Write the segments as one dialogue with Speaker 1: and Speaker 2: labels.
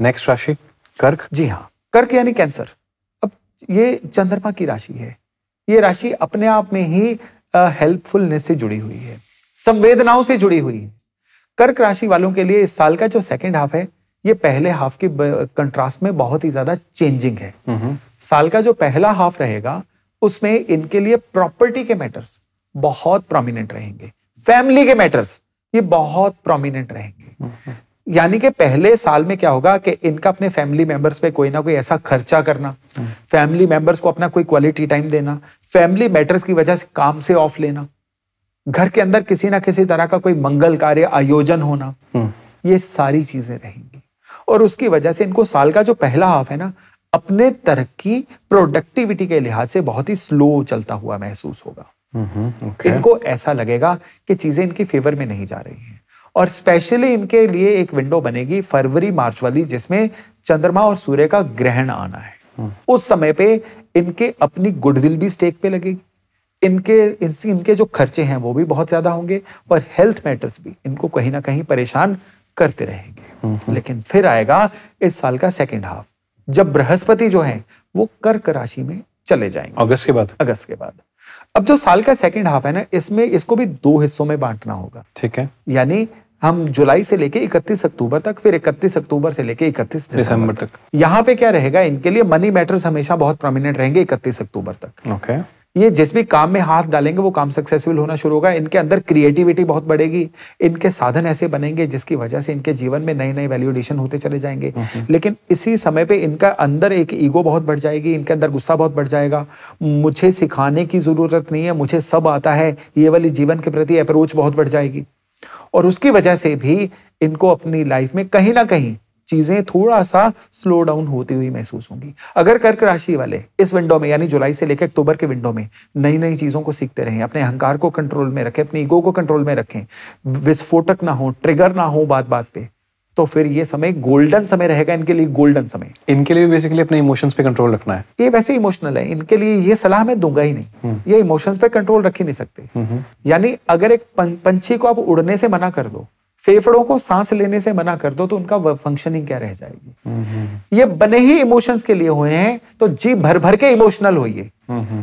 Speaker 1: Next राशि कर्क।
Speaker 2: जी हाँ, कर्क यानी कैंसर। अब ये चंद्रमा की राशि है। ये राशि अपने आप में ही हेल्पफुलनेस से जुड़ी हुई है, संवेदनाओं से जुड़ी हुई है। कर्क राशि वालों के लिए इस साल का जो सेकंड हाफ है, ये पहले हाफ के कंट्रास्ट में बहुत ही ज्यादा चेंजिंग है। साल का जो पहला हाफ रहेगा उसमें इनके लिए प्रॉपर्टी के मैटर्स बहुत प्रोमिनेंट रहेंगे, फैमिली के मैटर्स ये बहुत प्रोमिनेंट रहेंगे। यानी कि पहले साल में क्या होगा कि इनका अपने फैमिली मेंबर्स पे कोई ना कोई ऐसा खर्चा करना, फैमिली मेंबर्स को अपना कोई क्वालिटी टाइम देना, फैमिली मैटर्स की वजह से काम से ऑफ लेना, घर के अंदर किसी ना किसी तरह का कोई मंगल कार्य आयोजन होना, ये सारी चीजें रहेंगी। और उसकी वजह से इनको साल का जो पहला हाफ है ना, अपने तरक्की प्रोडक्टिविटी के लिहाज से बहुत ही स्लो चलता हुआ महसूस होगा। इनको ऐसा लगेगा कि चीजें इनकी फेवर में नहीं जा रही हैं। और स्पेशली इनके लिए एक विंडो बनेगी फरवरी मार्च वाली, जिसमें चंद्रमा और सूर्य का ग्रहण आना है। उस समय पे इनके अपनी गुडविल भी स्टेक पे लगेगी, इनके जो खर्चे हैं वो भी बहुत ज्यादा होंगे, और हेल्थ मैटर्स भी इनको कहीं ना कहीं परेशान करते रहेंगे। लेकिन फिर आएगा इस साल का सेकेंड हाफ, जब बृहस्पति जो है वो कर्क राशि में चले जाएंगे अगस्त के बाद। अब जो साल का सेकंड हाफ है ना, इसमें इसको भी दो हिस्सों में बांटना होगा।
Speaker 1: ठीक है,
Speaker 2: यानी हम जुलाई से लेके 31 अक्टूबर तक, फिर 31 अक्टूबर से लेके 31 दिसंबर तक। यहाँ पे क्या रहेगा, इनके लिए मनी मैटर्स हमेशा बहुत प्रोमिनेंट रहेंगे 31 अक्टूबर तक।
Speaker 1: ओके।
Speaker 2: ये जिस भी काम में हाथ डालेंगे वो काम सक्सेसफुल होना शुरू होगा। इनके अंदर क्रिएटिविटी बहुत बढ़ेगी, इनके साधन ऐसे बनेंगे जिसकी वजह से इनके जीवन में नए नए वैल्यू एडिशन होते चले जाएंगे। लेकिन इसी समय पे इनका अंदर एक ईगो बहुत बढ़ जाएगी, इनके अंदर गुस्सा बहुत बढ़ जाएगा। मुझे सिखाने की जरूरत नहीं है, मुझे सब आता है, ये वाली जीवन के प्रति अप्रोच बहुत बढ़ जाएगी। और उसकी वजह से भी इनको अपनी लाइफ में कहीं ना कहीं चीजें थोड़ा सा स्लो डाउन होती हुई महसूस होंगी। अगर कर्क राशि वाले इस विंडो में यानी जुलाई से लेकर अक्टूबर के विंडो में नई नई चीजों को सीखते रहें, अपने अहंकार को कंट्रोल में रखें, अपनी ईगो को कंट्रोल में रखें, विस्फोटक ना हो, ट्रिगर ना हो बात बात पे, तो फिर ये समय गोल्डन समय रहेगा इनके लिए। गोल्डन समय इनके लिए
Speaker 1: बेसिकली अपने इमोशंस पे कंट्रोल रखना है।
Speaker 2: ये वैसे इमोशनल है, इनके लिए ये सलाह मैं दूंगा ही नहीं। ये इमोशंस पे कंट्रोल रख ही नहीं सकते। यानी अगर एक पंछी को आप उड़ने से मना कर दो, फेफड़ों को सांस लेने से मना कर दो, तो उनका फंक्शनिंग क्या रह जाएगी। ये बने ही इमोशंस के लिए हुए हैं, तो जी भर भर के इमोशनल होइए,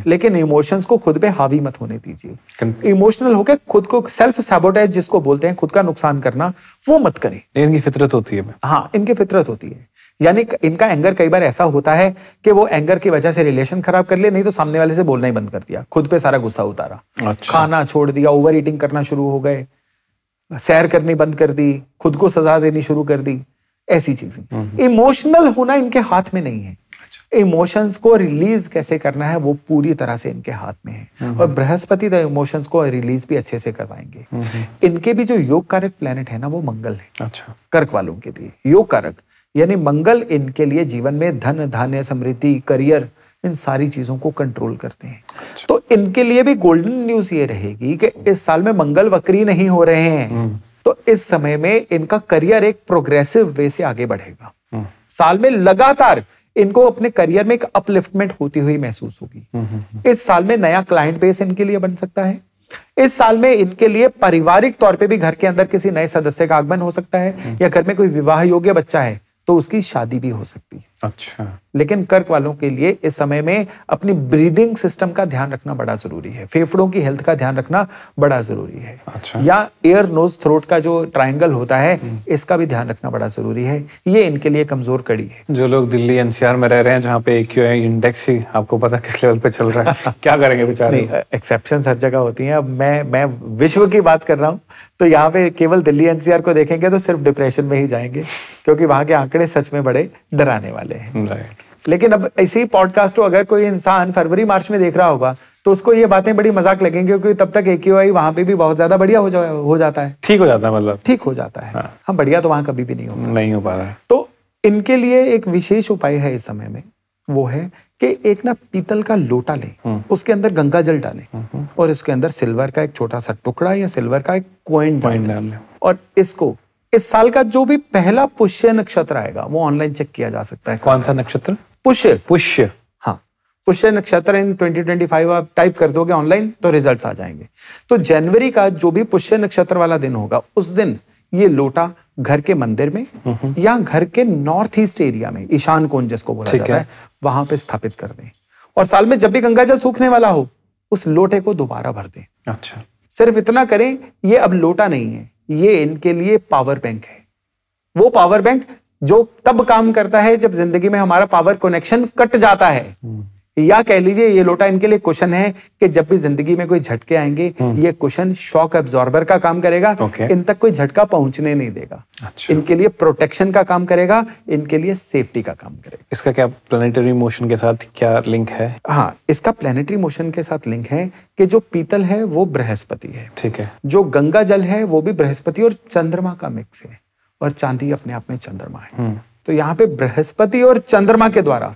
Speaker 2: लेकिन इमोशंस को खुद पे हावी मत होने दीजिए। इमोशनल होके खुद को सेल्फ सैबोटेज जिसको बोलते हैं, खुद का नुकसान करना, वो मत करें।
Speaker 1: इनकी फितरत होती है।
Speaker 2: हाँ, इनकी फितरत होती है। यानी इनका एंगर कई बार ऐसा होता है कि वो एंगर की वजह से रिलेशन खराब कर लिया, नहीं तो सामने वाले से बोलना ही बंद कर दिया, खुद पे सारा गुस्सा उतारा। अच्छा। खाना छोड़ दिया, ओवर ईटिंग करना शुरू हो गए, सैर करनी बंद कर दी, खुद को सजा देनी शुरू कर दी, ऐसी चीजें। इमोशनल होना इनके हाथ में नहीं है। इमोशंस को रिलीज कैसे करना है वो पूरी तरह से इनके हाथ में है। और बृहस्पति तो इमोशंस को रिलीज भी अच्छे से करवाएंगे। इनके भी जो योग कारक प्लेनेट है ना, वो मंगल है। अच्छा। कर्क वालों के लिए योग कारक यानी मंगल इनके लिए जीवन में धन धान्य समृद्धि करियर इन सारी चीजों को कंट्रोल करते हैं। तो इनके लिए भी गोल्डन न्यूज ये रहेगी कि इस साल में मंगल वक्री नहीं हो रहे हैं, तो इस समय में इनका करियर एक प्रोग्रेसिव वे से आगे बढ़ेगा। साल में लगातार इनको अपने करियर में एक अपलिफ्टमेंट होती हुई महसूस होगी। इस साल में नया क्लाइंट बेस इनके लिए बन सकता है। इस साल में इनके लिए पारिवारिक तौर पे भी घर के अंदर किसी नए सदस्य का आगमन हो सकता है, या घर में कोई विवाह योग्य बच्चा है तो उसकी शादी भी हो सकती है। अच्छा। लेकिन कर्क वालों के लिए इस समय में अपनी ब्रीदिंग सिस्टम का ध्यान रखना बड़ा जरूरी है, फेफड़ों की हेल्थ का ध्यान रखना बड़ा जरूरी है। अच्छा। या एयर नोज थ्रोट का जो ट्रायंगल होता है, इसका भी ध्यान रखना बड़ा जरूरी है। ये इनके लिए कमजोर कड़ी है।
Speaker 1: जो लोग दिल्ली एनसीआर में रह रहे हैं, जहाँ पे AQI इंडेक्स ही आपको पता किस लेवल पे चल रहा है, क्या करेंगे बेचारे।
Speaker 2: एक्सेप्शंस हर जगह होती हैं। अब मैं विश्व की बात कर रहा हूँ, तो यहाँ पे केवल दिल्ली एनसीआर को देखेंगे तो सिर्फ डिप्रेशन में ही जाएंगे, क्योंकि वहां के आंकड़े सच में बड़े डराने वाले हैं। राइट। लेकिन अब इसी पॉडकास्ट को अगर कोई इंसान फरवरी मार्च में देख रहा होगा तो उसको ये बातें बड़ी मजाक लगेंगी, क्योंकि तब तक AQI वहां पे भी बहुत ज्यादा बढ़िया हो जाता है,
Speaker 1: ठीक हो जाता है, मतलब ठीक
Speaker 2: हो जाता है। हाँ, बढ़िया तो वहां कभी भी नहीं हो
Speaker 1: पा रहा है।
Speaker 2: तो इनके लिए एक विशेष उपाय है इस समय में, वो है कि एक ना पीतल का लोटा लें, उसके अंदर गंगा जल डालें, और इसके अंदर सिल्वर का एक छोटा सा टुकड़ा या सिल्वर का एक कॉइन डालें, और इसको इस साल का जो भी पहला पुष्य नक्षत्र आएगा वो ऑनलाइन चेक किया जा सकता है।
Speaker 1: कौन सा नक्षत्र?
Speaker 2: पुष्य। हाँ, पुष्य नक्षत्र इन 2025 आप टाइप कर दोगे ऑनलाइन तो रिजल्ट्स आ जाएंगे। तो जनवरी का जो भी पुष्य नक्षत्र वाला दिन होगा, उस दिन ये लोटा घर के मंदिर में या घर के नॉर्थ ईस्ट एरिया में, ईशान कोण जिसको बोला जाता है, वहां पे स्थापित कर दें। और साल में जब भी गंगा जल सूखने वाला हो, उस लोटे को दोबारा भर दें।
Speaker 1: अच्छा,
Speaker 2: सिर्फ इतना करें, ये अब लोटा नहीं है, ये इनके लिए पावर बैंक है। वो पावर बैंक जो तब काम करता है जब जिंदगी में हमारा पावर कनेक्शन कट जाता है, या कह लीजिए ये लोटा इनके लिए कुशन है कि जब भी जिंदगी में कोई झटके आएंगे, ये कुशन शॉक एब्जॉर्बर का काम करेगा। इन तक कोई झटका पहुंचने नहीं देगा।
Speaker 1: अच्छा।
Speaker 2: इनके लिए प्रोटेक्शन का काम करेगा, इनके लिए सेफ्टी का काम करेगा।
Speaker 1: इसका क्या प्लैनेटरी मोशन के साथ क्या लिंक है?
Speaker 2: हाँ, इसका प्लैनेटरी मोशन के साथ लिंक है कि जो पीतल है वो बृहस्पति है,
Speaker 1: ठीक है,
Speaker 2: जो गंगा जल है वो भी बृहस्पति और चंद्रमा का मिक्स है, और चांदी अपने आप में चंद्रमा है। तो यहाँ पे बृहस्पति और चंद्रमा के द्वारा,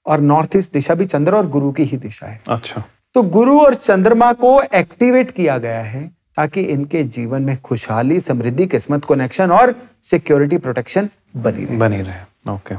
Speaker 2: और नॉर्थ ईस्ट दिशा भी चंद्र और गुरु की ही दिशा है।
Speaker 1: अच्छा,
Speaker 2: तो गुरु और चंद्रमा को एक्टिवेट किया गया है ताकि इनके जीवन में खुशहाली, समृद्धि, किस्मत, कनेक्शन और सिक्योरिटी, प्रोटेक्शन बनी रहे।
Speaker 1: ओके।